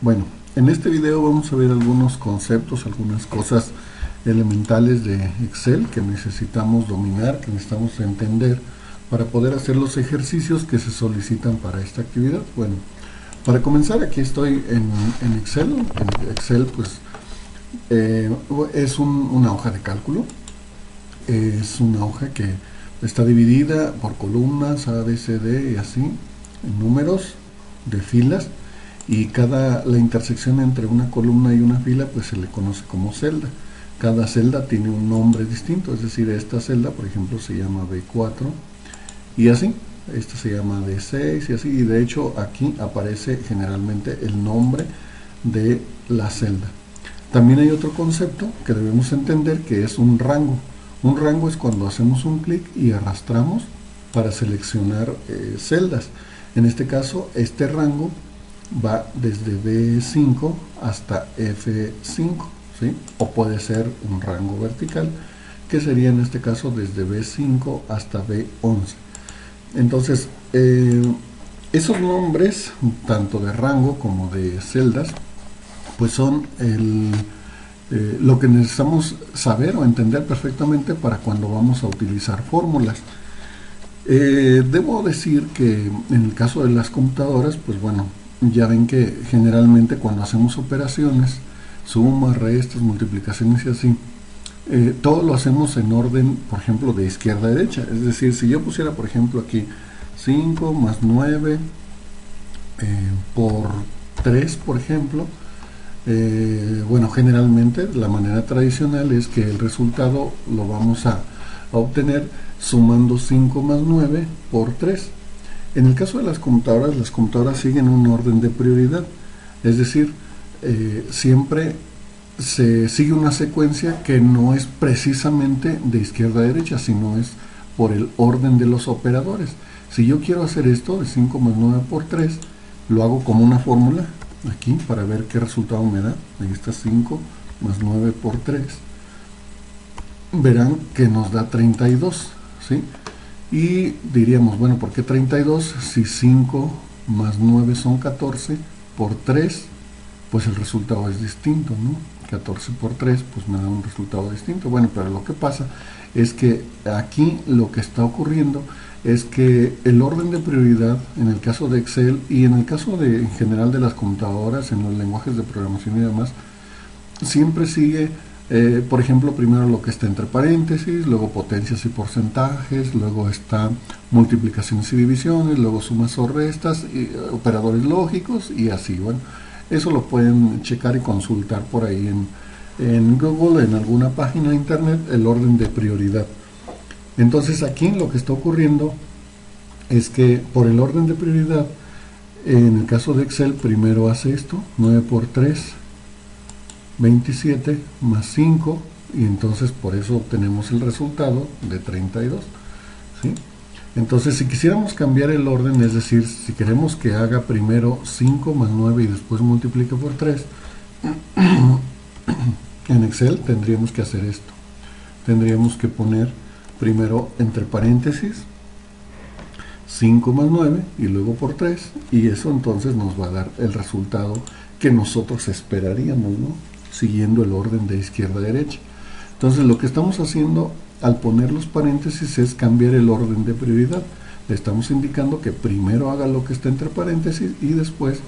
Bueno, en este video vamos a ver algunos conceptos, algunas cosas elementales de Excel que necesitamos dominar, que necesitamos entender para poder hacer los ejercicios que se solicitan para esta actividad. Bueno, para comenzar, aquí estoy en Excel. En Excel, pues, es una hoja de cálculo. Es una hoja que está dividida por columnas A, B, C, D y así, en números de filas, y la intersección entre una columna y una fila pues se le conoce como celda. Cada celda tiene un nombre distinto, es decir, esta celda, por ejemplo, se llama B4 y así, esta se llama D6 y así, y de hecho aquí aparece generalmente el nombre de la celda. También hay otro concepto que debemos entender, que es un rango. Un rango es cuando hacemos un clic y arrastramos para seleccionar celdas. En este caso, este rango va desde B5 hasta F5, ¿sí? O puede ser un rango vertical, que sería en este caso desde B5 hasta B11. Entonces, esos nombres, tanto de rango como de celdas, pues son lo que necesitamos saber o entender perfectamente para cuando vamos a utilizar fórmulas. Debo decir que en el caso de las computadoras, pues bueno, ya ven que generalmente cuando hacemos operaciones, sumas, restas, multiplicaciones y así, todo lo hacemos en orden, por ejemplo, de izquierda a derecha. Es decir, si yo pusiera, por ejemplo, aquí 5 más 9 por 3, por ejemplo, bueno, generalmente la manera tradicional es que el resultado lo vamos a obtener sumando 5 más 9 por 3. En el caso de las computadoras siguen un orden de prioridad, es decir, siempre se sigue una secuencia que no es precisamente de izquierda a derecha, sino es por el orden de los operadores. Si yo quiero hacer esto de 5 más 9 por 3, lo hago como una fórmula aquí para ver qué resultado me da. Ahí está 5 más 9 por 3. Verán que nos da 32, ¿sí? Y diríamos, bueno, ¿por qué 32? Si 5 más 9 son 14, por 3, pues el resultado es distinto, ¿no? 14 por 3, pues me da un resultado distinto. Bueno, pero lo que pasa es que aquí lo que está ocurriendo es que el orden de prioridad, en el caso de Excel y en el caso en general de las computadoras, en los lenguajes de programación y demás, siempre sigue, por ejemplo, primero lo que está entre paréntesis, luego potencias y porcentajes, luego está multiplicaciones y divisiones, luego sumas o restas, y operadores lógicos y así. Bueno, eso lo pueden checar y consultar por ahí en Google, en alguna página de internet, el orden de prioridad. Entonces aquí lo que está ocurriendo es que por el orden de prioridad, en el caso de Excel, primero hace esto, 9 por 3, 27 más 5, y entonces por eso obtenemos el resultado de 32, ¿sí? Entonces, si quisiéramos cambiar el orden, es decir, si queremos que haga primero 5 más 9 y después multiplique por 3, en Excel tendríamos que hacer esto. Tendríamos que poner primero entre paréntesis 5 más 9 y luego por 3, y eso entonces nos va a dar el resultado que nosotros esperaríamos, ¿no? Siguiendo el orden de izquierda a derecha. Entonces, lo que estamos haciendo al poner los paréntesis es cambiar el orden de prioridad. Le estamos indicando que primero haga lo que está entre paréntesis y después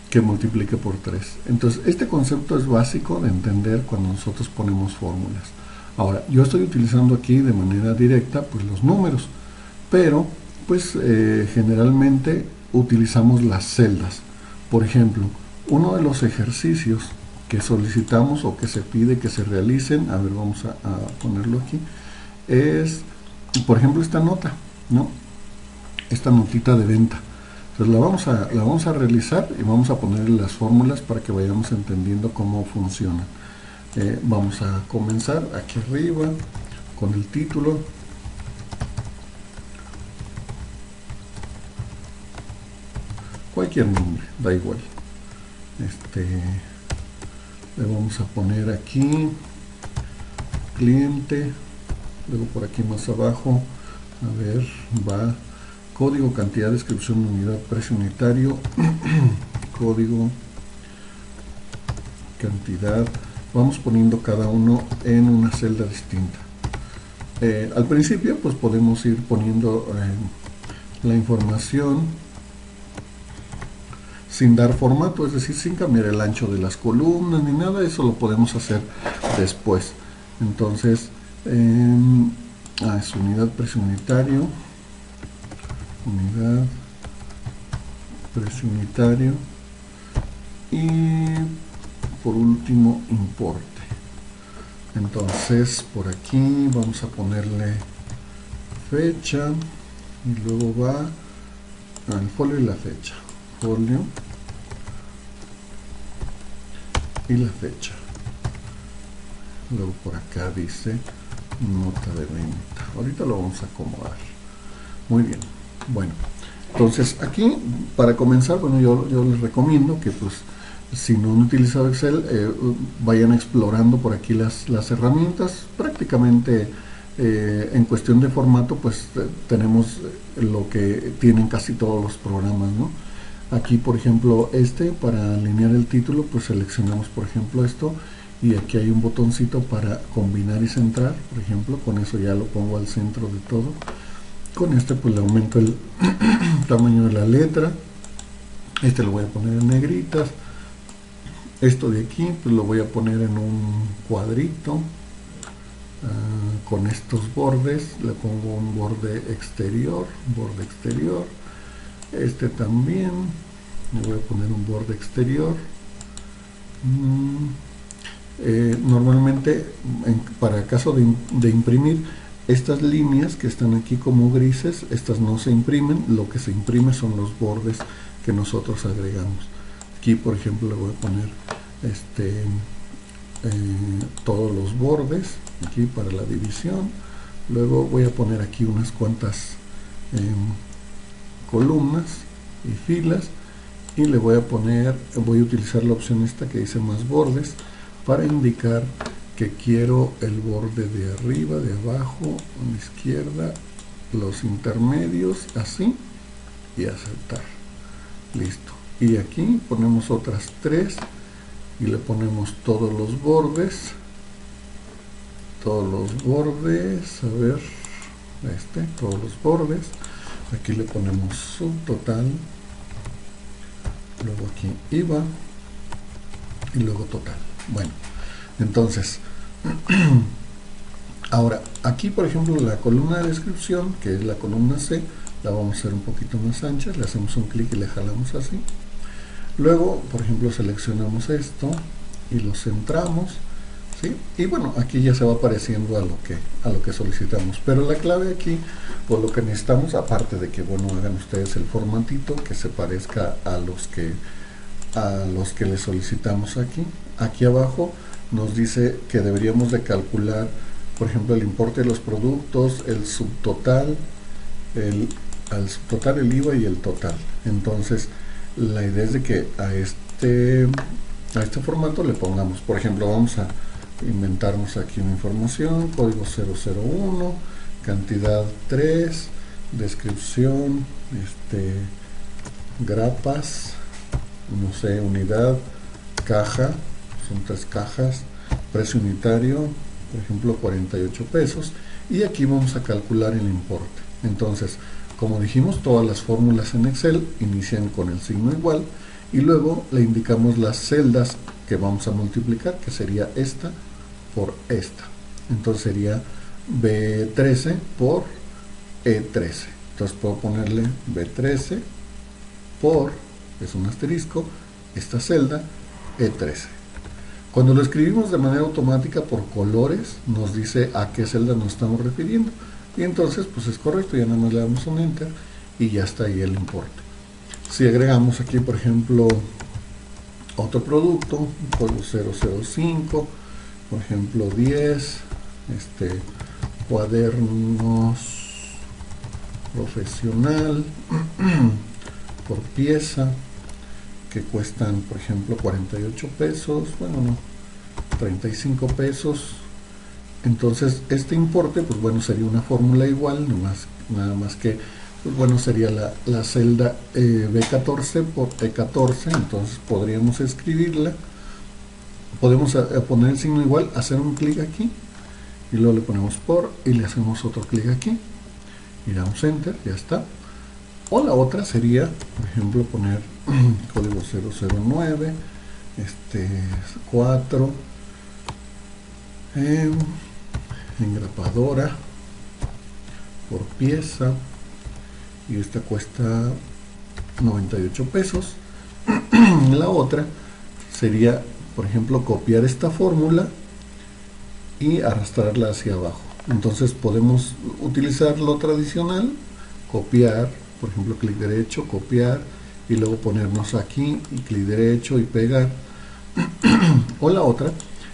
que multiplique por 3. Entonces, este concepto es básico de entender cuando nosotros ponemos fórmulas. Ahora, yo estoy utilizando aquí de manera directa pues los números, pero pues generalmente utilizamos las celdas. Por ejemplo, uno de los ejercicios que solicitamos o que se pide que se realicen, a ver, vamos a ponerlo aquí, es, por ejemplo, esta nota, ¿no? Esta notita de venta. Entonces la vamos a realizar y vamos a ponerle las fórmulas para que vayamos entendiendo cómo funciona. Vamos a comenzar aquí arriba con el título. Cualquier nombre, da igual. Le vamos a poner aquí cliente, luego por aquí más abajo, a ver, va código, cantidad, descripción, unidad, precio unitario, código, cantidad, vamos poniendo cada uno en una celda distinta. Al principio pues podemos ir poniendo la información sin dar formato, es decir, sin cambiar el ancho de las columnas ni nada. Eso lo podemos hacer después. Entonces es unidad, precio unitario, unidad, precio unitario, y por último importe. Entonces por aquí vamos a ponerle fecha y luego va al folio y la fecha, folio y la fecha. Luego por acá dice nota de venta. Ahorita lo vamos a acomodar. Muy bien. Bueno, entonces aquí para comenzar, bueno, yo les recomiendo que pues si no han utilizado Excel, vayan explorando por aquí las herramientas. Prácticamente en cuestión de formato pues tenemos lo que tienen casi todos los programas, ¿no? Aquí por ejemplo para alinear el título pues seleccionamos por ejemplo esto, y aquí hay un botoncito para combinar y centrar, por ejemplo, con eso ya lo pongo al centro de todo. Con este pues le aumento el tamaño de la letra, lo voy a poner en negritas. Esto de aquí pues lo voy a poner en un cuadrito. Con estos bordes le pongo un borde exterior, también le voy a poner un borde exterior. Normalmente para caso de imprimir, estas líneas que están aquí como grises, estas no se imprimen. Lo que se imprime son los bordes que nosotros agregamos. Aquí por ejemplo le voy a poner todos los bordes aquí para la división. Luego voy a poner aquí unas cuantas columnas y filas, y le voy a utilizar la opción esta que dice más bordes para indicar que quiero el borde de arriba, de abajo, a la izquierda, los intermedios, así, y aceptar. Listo. Y aquí ponemos otras 3 y le ponemos todos los bordes, a ver, todos los bordes. Aquí le ponemos subtotal, luego aquí IVA y luego total. Bueno, entonces ahora aquí por ejemplo la columna de descripción, que es la columna C, la vamos a hacer un poquito más ancha. Le hacemos un clic y le jalamos así. Luego por ejemplo seleccionamos esto y lo centramos, ¿sí? Y bueno, aquí ya se va apareciendo a lo que solicitamos. Pero la clave aquí, por lo que necesitamos, aparte de que bueno, hagan ustedes el formatito que se parezca a los que le solicitamos aquí abajo nos dice que deberíamos de calcular por ejemplo el importe de los productos, el subtotal, el IVA y el total. Entonces la idea es de que a este formato le pongamos, por ejemplo, vamos a inventarnos aquí una información, código 001, cantidad 3, descripción, grapas, no sé, unidad, caja, son 3 cajas, precio unitario, por ejemplo 48 pesos, y aquí vamos a calcular el importe. Entonces, como dijimos, todas las fórmulas en Excel inician con el signo igual, y luego le indicamos las celdas que vamos a multiplicar, que sería esta por esta. Entonces sería B13 por E13. Entonces puedo ponerle B13 por, es un asterisco, esta celda E13. Cuando lo escribimos de manera automática por colores, nos dice a qué celda nos estamos refiriendo, y entonces pues es correcto, ya nada más le damos un enter y ya está ahí el importe. Si agregamos aquí por ejemplo otro producto, código 005, por ejemplo 10, cuadernos profesional por pieza, que cuestan por ejemplo 48 pesos, bueno no, 35 pesos. Entonces este importe pues bueno sería una fórmula igual, nada más que pues bueno sería la celda B14 por E14. Entonces podríamos escribirla podemos poner el signo igual, hacer un clic aquí y luego le ponemos por y le hacemos otro clic aquí y damos enter, ya está. O la otra sería, por ejemplo, poner código 009 4 engrapadora por pieza, y esta cuesta 98 pesos. La otra sería, por ejemplo, copiar esta fórmula y arrastrarla hacia abajo. Entonces podemos utilizar lo tradicional, copiar, por ejemplo, clic derecho, copiar y luego ponernos aquí y clic derecho y pegar. O la otra,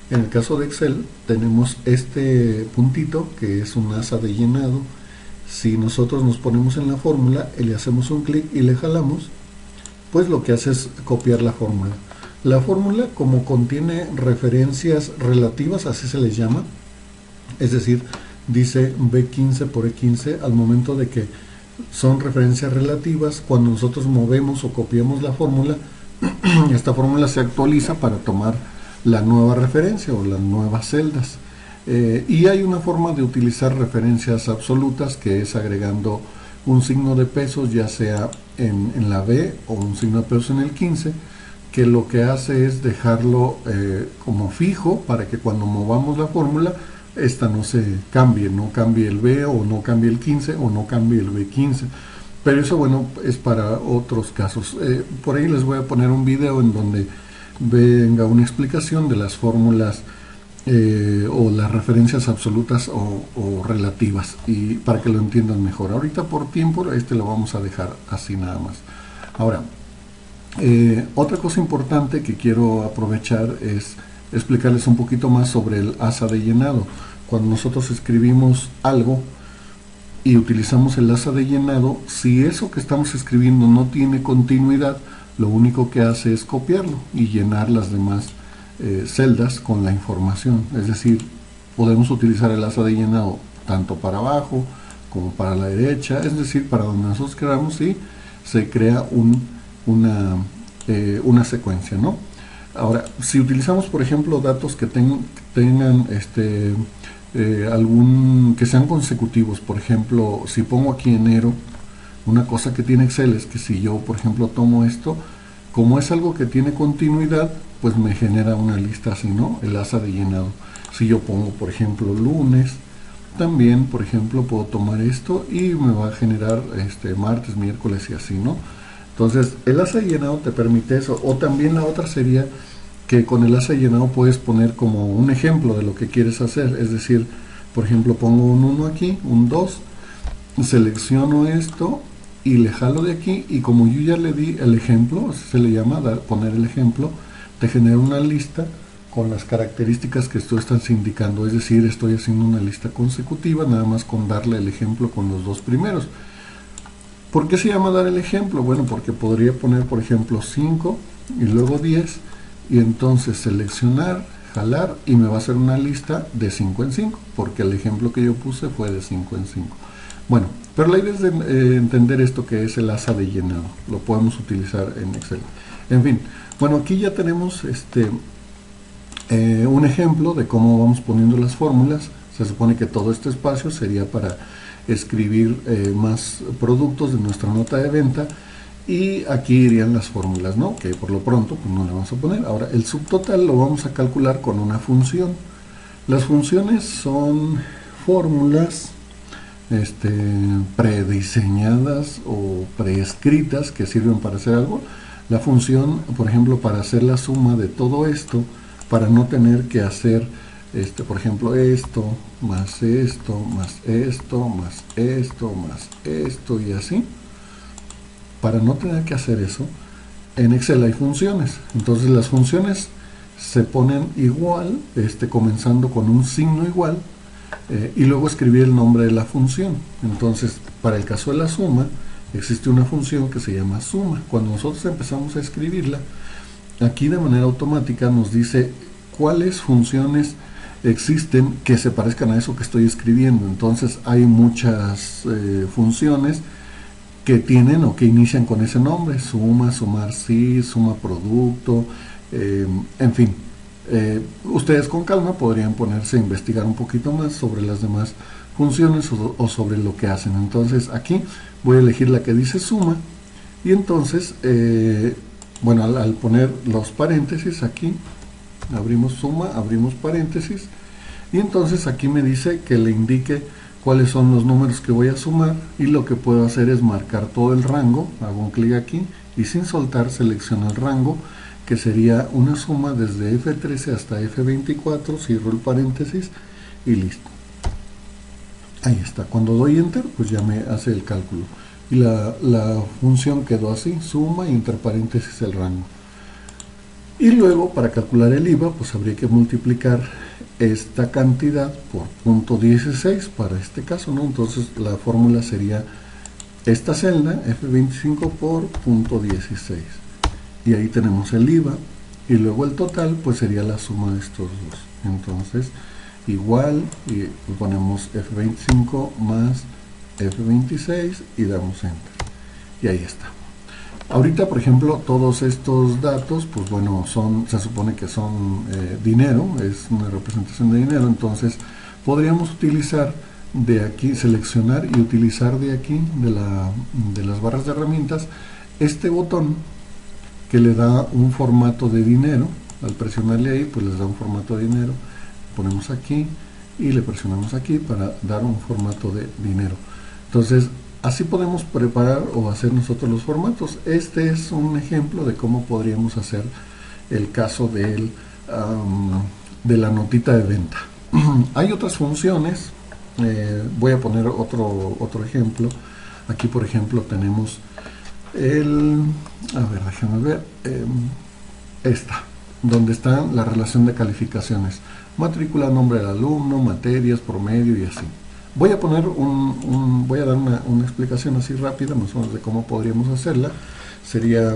en el caso de Excel, tenemos este puntito que es un asa de llenado. Si nosotros nos ponemos en la fórmula y le hacemos un clic y le jalamos, pues lo que hace es copiar la fórmula. La fórmula, como contiene referencias relativas, así se les llama, es decir, dice B15 por E15, al momento de que son referencias relativas, cuando nosotros movemos o copiamos la fórmula, esta fórmula se actualiza para tomar la nueva referencia o las nuevas celdas. Y hay una forma de utilizar referencias absolutas, que es agregando un signo de pesos, ya sea en la B o un signo de pesos en el 15, que lo que hace es dejarlo como fijo para que cuando movamos la fórmula esta no se cambie, no cambie el B o no cambie el 15 o no cambie el B15. Pero eso, bueno, es para otros casos. Por ahí les voy a poner un video en donde venga una explicación de las fórmulas o las referencias absolutas o relativas, y para que lo entiendan mejor. Ahorita por tiempo lo vamos a dejar así nada más. Ahora, otra cosa importante que quiero aprovechar es explicarles un poquito más sobre el asa de llenado. Cuando nosotros escribimos algo y utilizamos el asa de llenado, si eso que estamos escribiendo no tiene continuidad, lo único que hace es copiarlo y llenar las demás celdas con la información. Es decir, podemos utilizar el asa de llenado tanto para abajo como para la derecha, es decir, para donde nosotros queramos, y se crea una secuencia, ¿no? Ahora, si utilizamos, por ejemplo, datos que tengan que sean consecutivos, por ejemplo, si pongo aquí enero, una cosa que tiene Excel es que si yo, por ejemplo, tomo esto, como es algo que tiene continuidad, pues me genera una lista así, ¿no? El asa de llenado. Si yo pongo, por ejemplo, lunes, también, por ejemplo, puedo tomar esto y me va a generar martes, miércoles y así, ¿no? Entonces, el asa de llenado te permite eso. O también la otra sería que con el asa de llenado puedes poner como un ejemplo de lo que quieres hacer. Es decir, por ejemplo, pongo un 1 aquí, un 2, selecciono esto y le jalo de aquí, y como yo ya le di el ejemplo, así se le llama, poner el ejemplo, te genera una lista con las características que tú estás indicando. Es decir, estoy haciendo una lista consecutiva nada más con darle el ejemplo con los dos primeros. ¿Por qué se llama dar el ejemplo? Bueno, porque podría poner, por ejemplo, 5 y luego 10, y entonces seleccionar, jalar, y me va a hacer una lista de 5 en 5, porque el ejemplo que yo puse fue de 5 en 5. Bueno, pero la idea es entender esto que es el asa de llenado. Lo podemos utilizar en Excel. En fin, bueno, aquí ya tenemos un ejemplo de cómo vamos poniendo las fórmulas. Se supone que todo este espacio sería para escribir más productos de nuestra nota de venta, y aquí irían las fórmulas, ¿no? Que por lo pronto pues no le vamos a poner. Ahora, el subtotal lo vamos a calcular con una función. Las funciones son fórmulas prediseñadas o preescritas que sirven para hacer algo. La función, por ejemplo, para hacer la suma de todo esto, para no tener que hacer por ejemplo, esto, más esto, más esto, más esto, más esto, y así. Para no tener que hacer eso, en Excel hay funciones. Entonces las funciones se ponen igual, comenzando con un signo igual, y luego escribir el nombre de la función. Entonces, para el caso de la suma, existe una función que se llama suma. Cuando nosotros empezamos a escribirla, aquí de manera automática nos dice cuáles funciones existen que se parezcan a eso que estoy escribiendo. Entonces hay muchas funciones que tienen o que inician con ese nombre: suma, sumar sí, suma producto, en fin. Ustedes con calma podrían ponerse a investigar un poquito más sobre las demás funciones o sobre lo que hacen. Entonces aquí voy a elegir la que dice suma y entonces, bueno, al poner los paréntesis aquí, abrimos suma, abrimos paréntesis y entonces aquí me dice que le indique cuáles son los números que voy a sumar y lo que puedo hacer es marcar todo el rango, hago un clic aquí y sin soltar selecciono el rango que sería una suma desde F13 hasta F24, cierro el paréntesis y listo. Ahí está, cuando doy enter pues ya me hace el cálculo y la función quedó así, suma y entre paréntesis el rango. Y luego para calcular el IVA pues habría que multiplicar esta cantidad por .16 para este caso, ¿no? Entonces la fórmula sería esta celda, F25 por .16 y ahí tenemos el IVA y luego el total pues sería la suma de estos dos. Entonces igual y ponemos F25 más F26 y damos enter y ahí está. Ahorita, por ejemplo, todos estos datos, pues bueno, se supone que son dinero, es una representación de dinero, entonces podríamos utilizar de aquí, seleccionar y utilizar de aquí, de las barras de herramientas, este botón que le da un formato de dinero. Al presionarle ahí, pues les da un formato de dinero. Ponemos aquí y le presionamos aquí para dar un formato de dinero. Entonces, así podemos preparar o hacer nosotros los formatos. Este es un ejemplo de cómo podríamos hacer el caso de la notita de venta. Hay otras funciones. Voy a poner otro ejemplo. Aquí, por ejemplo, tenemos déjame ver, esta, donde está la relación de calificaciones, matrícula, nombre del alumno, materias, promedio y así. Voy a poner voy a dar una explicación así rápida, más o menos de cómo podríamos hacerla. Sería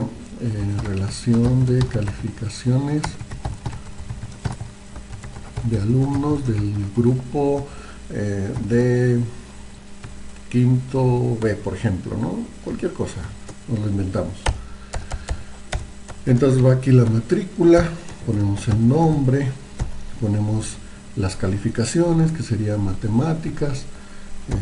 relación de calificaciones de alumnos del grupo de quinto B, por ejemplo, ¿no? Cualquier cosa, nos lo inventamos. Entonces va aquí la matrícula, ponemos el nombre, ponemos las calificaciones, que sería matemáticas,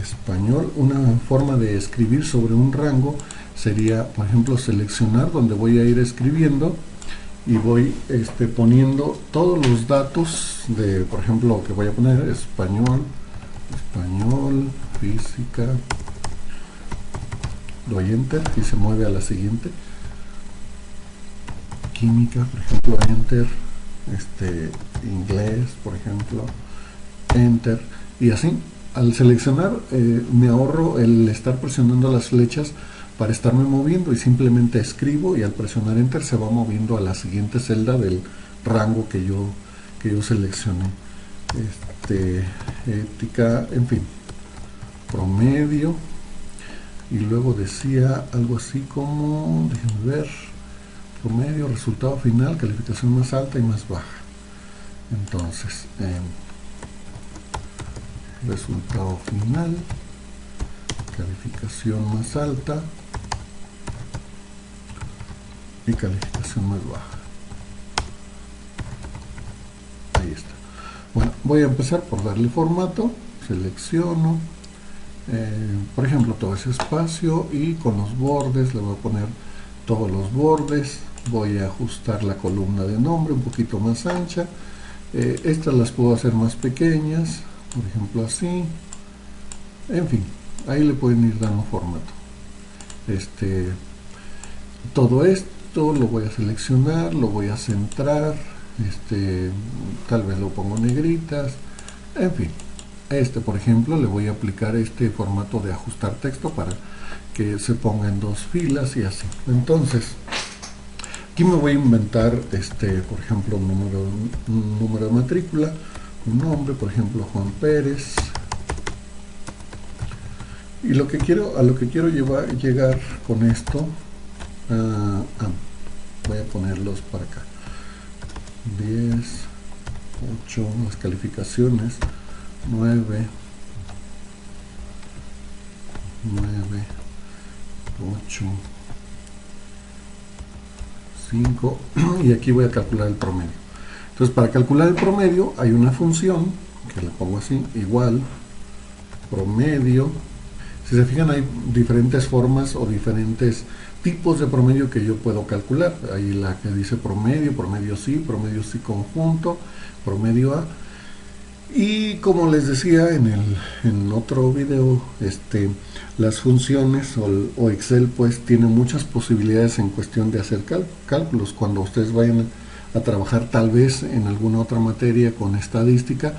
español. Una forma de escribir sobre un rango sería, por ejemplo, seleccionar donde voy a ir escribiendo y voy poniendo todos los datos de, por ejemplo, que voy a poner español, física, doy enter y se mueve a la siguiente. Química, por ejemplo, enter, inglés, por ejemplo, enter, y así. Al seleccionar me ahorro el estar presionando las flechas para estarme moviendo y simplemente escribo y al presionar enter se va moviendo a la siguiente celda del rango que yo seleccioné. Ética, en fin, promedio, y luego decía algo así como, déjenme ver, promedio, resultado final, calificación más alta y más baja. Entonces, resultado final, calificación más alta y calificación más baja. Ahí está. Bueno, voy a empezar por darle formato, selecciono, por ejemplo, todo ese espacio y con los bordes le voy a poner todos los bordes. Voy a ajustar la columna de nombre un poquito más ancha. Estas las puedo hacer más pequeñas, por ejemplo así. En fin, ahí le pueden ir dando formato. Todo esto lo voy a seleccionar, lo voy a centrar, tal vez lo pongo negritas, en fin. Por ejemplo, le voy a aplicar este formato de ajustar texto para que se ponga en dos filas y así. Entonces, aquí me voy a inventar, por ejemplo, un número de matrícula, un nombre, por ejemplo, Juan Pérez. Y a lo que quiero llegar con esto, voy a ponerlos para acá. 10, 8, las calificaciones, 9, 8, 5, y aquí voy a calcular el promedio. Entonces, para calcular el promedio hay una función, que la pongo así, igual, promedio. Si se fijan, hay diferentes formas o diferentes tipos de promedio que yo puedo calcular. Hay la que dice promedio sí conjunto, promedio A. Y como les decía en otro video, las funciones o Excel pues tiene muchas posibilidades en cuestión de hacer cálculos. Cuando ustedes vayan a trabajar tal vez en alguna otra materia con estadística,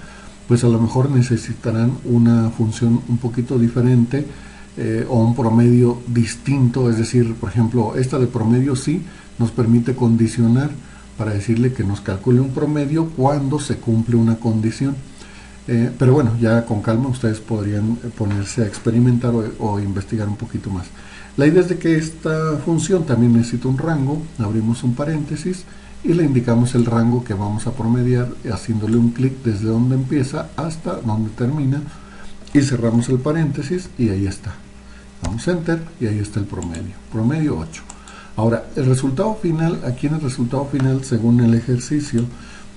pues a lo mejor necesitarán una función un poquito diferente o un promedio distinto. Es decir, por ejemplo, esta de promedio sí nos permite condicionar para decirle que nos calcule un promedio cuando se cumple una condición. Pero bueno, ya con calma ustedes podrían ponerse a experimentar o investigar un poquito más. La idea es de que esta función también necesita un rango. Abrimos un paréntesis y le indicamos el rango que vamos a promediar haciéndole un clic desde donde empieza hasta donde termina y cerramos el paréntesis y ahí está. Damos enter y ahí está el promedio 8. Ahora, el resultado final, aquí en el resultado final, según el ejercicio,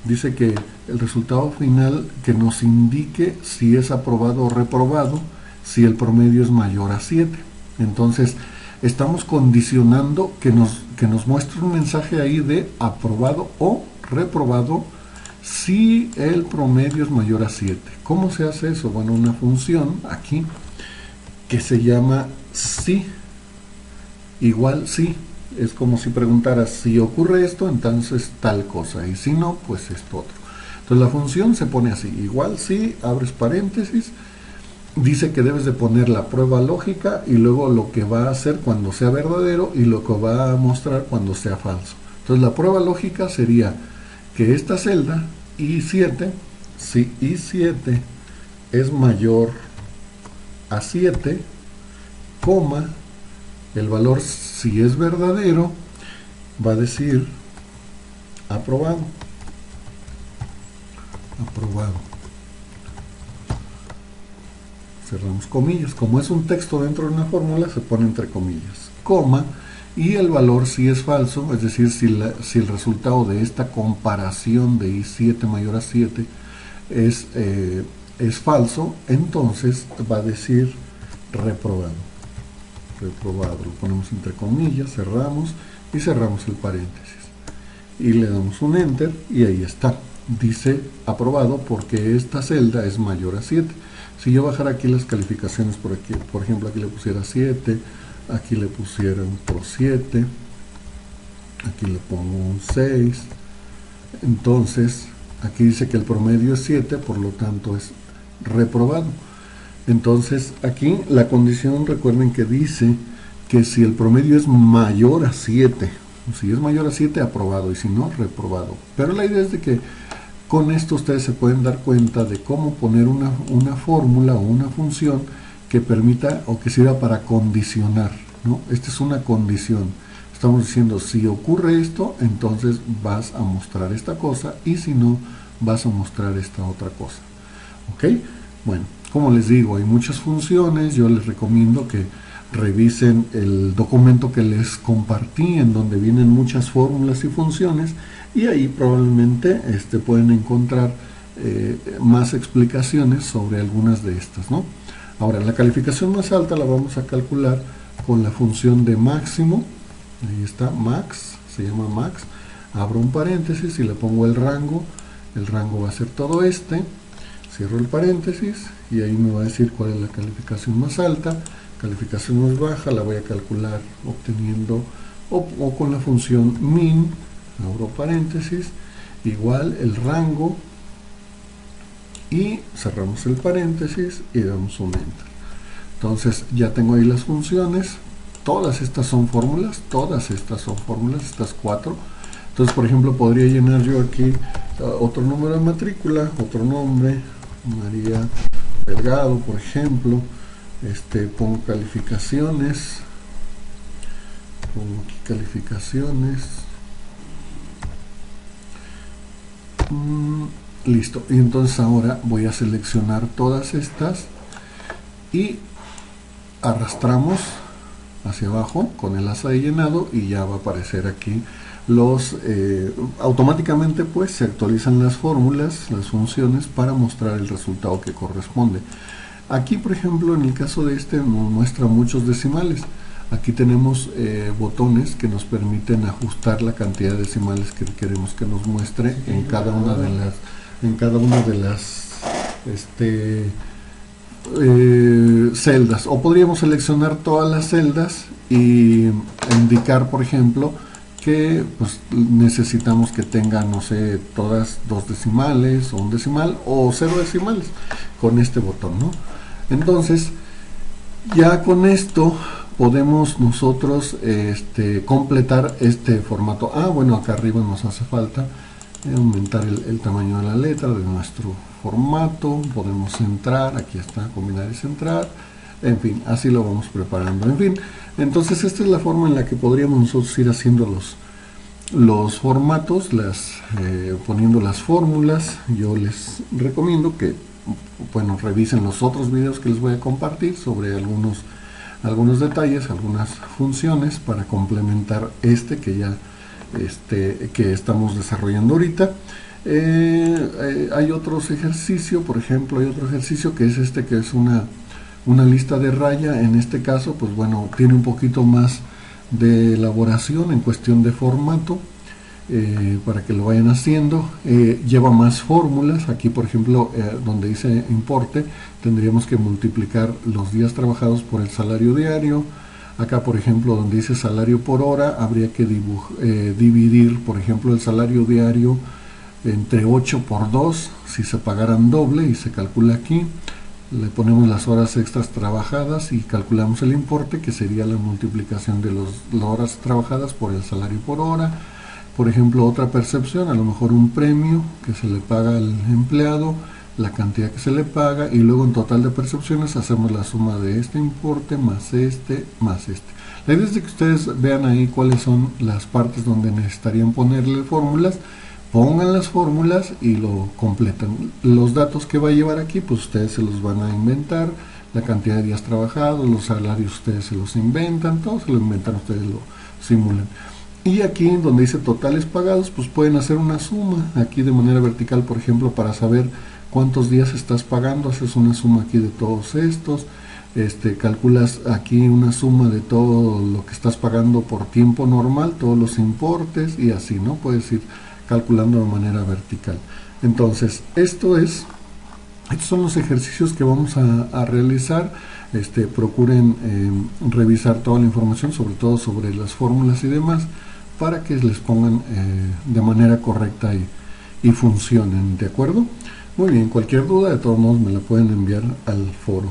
dice que el resultado final que nos indique si es aprobado o reprobado, si el promedio es mayor a 7. Entonces, estamos condicionando que nos muestre un mensaje ahí de aprobado o reprobado si el promedio es mayor a 7. ¿Cómo se hace eso? Bueno, una función aquí que se llama si, igual si. Es como si preguntaras, si ocurre esto, entonces tal cosa, y si no, pues esto otro. Entonces la función se pone así, igual si, abres paréntesis, dice que debes de poner la prueba lógica y luego lo que va a hacer cuando sea verdadero y lo que va a mostrar cuando sea falso. Entonces la prueba lógica sería que esta celda, I7, si I7 es mayor a 7, coma, el valor, si es verdadero, va a decir aprobado. Aprobado. Cerramos comillas. Como es un texto dentro de una fórmula, se pone entre comillas. Coma. Y el valor, si es falso, es decir, si el resultado de esta comparación de I7 mayor a 7 es falso, entonces va a decir reprobado. Reprobado, lo ponemos entre comillas, cerramos y cerramos el paréntesis y le damos un enter y ahí está, dice aprobado porque esta celda es mayor a 7. Si yo bajara aquí las calificaciones por aquí, por ejemplo aquí le pusiera 7, aquí le pusiera un pro 7, aquí le pongo un 6, entonces aquí dice que el promedio es 7, por lo tanto es reprobado. Entonces aquí la condición, recuerden que dice que si el promedio es mayor a 7, si es mayor a 7, aprobado, y si no, reprobado. Pero la idea es de que con esto ustedes se pueden dar cuenta de cómo poner una fórmula o una función que permita o que sirva para condicionar, ¿no? Esta es una condición. Estamos diciendo, si ocurre esto, entonces vas a mostrar esta cosa, y si no, vas a mostrar esta otra cosa. ¿Ok? Bueno, como les digo, hay muchas funciones. Yo les recomiendo que revisen el documento que les compartí, en donde vienen muchas fórmulas y funciones, y ahí probablemente pueden encontrar más explicaciones sobre algunas de estas, ¿no? Ahora, la calificación más alta la vamos a calcular con la función de máximo. Ahí está, max, se llama max. Abro un paréntesis y le pongo el rango. El rango va a ser todo cierro el paréntesis y ahí me va a decir cuál es la calificación más alta. Calificación más baja la voy a calcular obteniendo o con la función min. Abro paréntesis, igual el rango, y cerramos el paréntesis y damos un enter. Entonces ya tengo ahí las funciones. Todas estas son fórmulas, estas 4. Entonces, por ejemplo, podría llenar yo aquí otro número de matrícula, otro nombre, María Delgado, por ejemplo. Pongo calificaciones, pongo aquí calificaciones. Listo, y entonces ahora voy a seleccionar todas estas y arrastramos hacia abajo con el asa de llenado y ya va a aparecer aquí automáticamente pues se actualizan las fórmulas, las funciones para mostrar el resultado que corresponde. Aquí, por ejemplo, en el caso de este nos muestra muchos decimales. Aquí tenemos botones que nos permiten ajustar la cantidad de decimales que queremos que nos muestre en cada una de las celdas, o podríamos seleccionar todas las celdas y indicar, por ejemplo, que pues necesitamos que tenga, no sé, todas 2 decimales o 1 decimal o 0 decimales con este botón, ¿no? Entonces ya con esto podemos nosotros completar este formato. Bueno, acá arriba nos hace falta aumentar el tamaño de la letra de nuestro formato. Podemos centrar, aquí está, combinar y centrar. En fin, así lo vamos preparando. En fin, entonces esta es la forma en la que podríamos nosotros ir haciendo los formatos, poniendo las fórmulas. Yo les recomiendo que, bueno, revisen los otros videos que les voy a compartir sobre algunos detalles, algunas funciones para complementar que estamos desarrollando ahorita. Hay otros ejercicios, por ejemplo, hay otro ejercicio que es que es una lista de raya. En este caso, pues bueno, tiene un poquito más de elaboración en cuestión de formato, para que lo vayan haciendo. Lleva más fórmulas. Aquí, por ejemplo, donde dice importe, tendríamos que multiplicar los días trabajados por el salario diario. Acá, por ejemplo, donde dice salario por hora, habría que dividir, por ejemplo, el salario diario entre 8 por 2, si se pagaran doble, y se calcula aquí. Le ponemos las horas extras trabajadas y calculamos el importe, que sería la multiplicación de las horas trabajadas por el salario por hora. Por ejemplo, otra percepción, a lo mejor un premio que se le paga al empleado, la cantidad que se le paga, y luego en total de percepciones hacemos la suma de este importe más este más este. La idea es de que ustedes vean ahí cuáles son las partes donde necesitarían ponerle fórmulas. Pongan las fórmulas y lo completan. Los datos que va a llevar aquí, pues ustedes se los van a inventar. La cantidad de días trabajados, los salarios ustedes se los inventan, todo se lo inventan, ustedes lo simulan. Y aquí donde dice totales pagados, pues pueden hacer una suma aquí de manera vertical, por ejemplo, para saber cuántos días estás pagando. Haces una suma aquí de todos estos, calculas aquí una suma de todo lo que estás pagando por tiempo normal, todos los importes, y así, ¿no? Puedes ir calculando de manera vertical. Entonces, estos son los ejercicios que vamos a realizar. Procuren revisar toda la información, sobre todo sobre las fórmulas y demás, para que les pongan de manera correcta y funcionen, ¿de acuerdo? Muy bien, cualquier duda de todos modos me la pueden enviar al foro.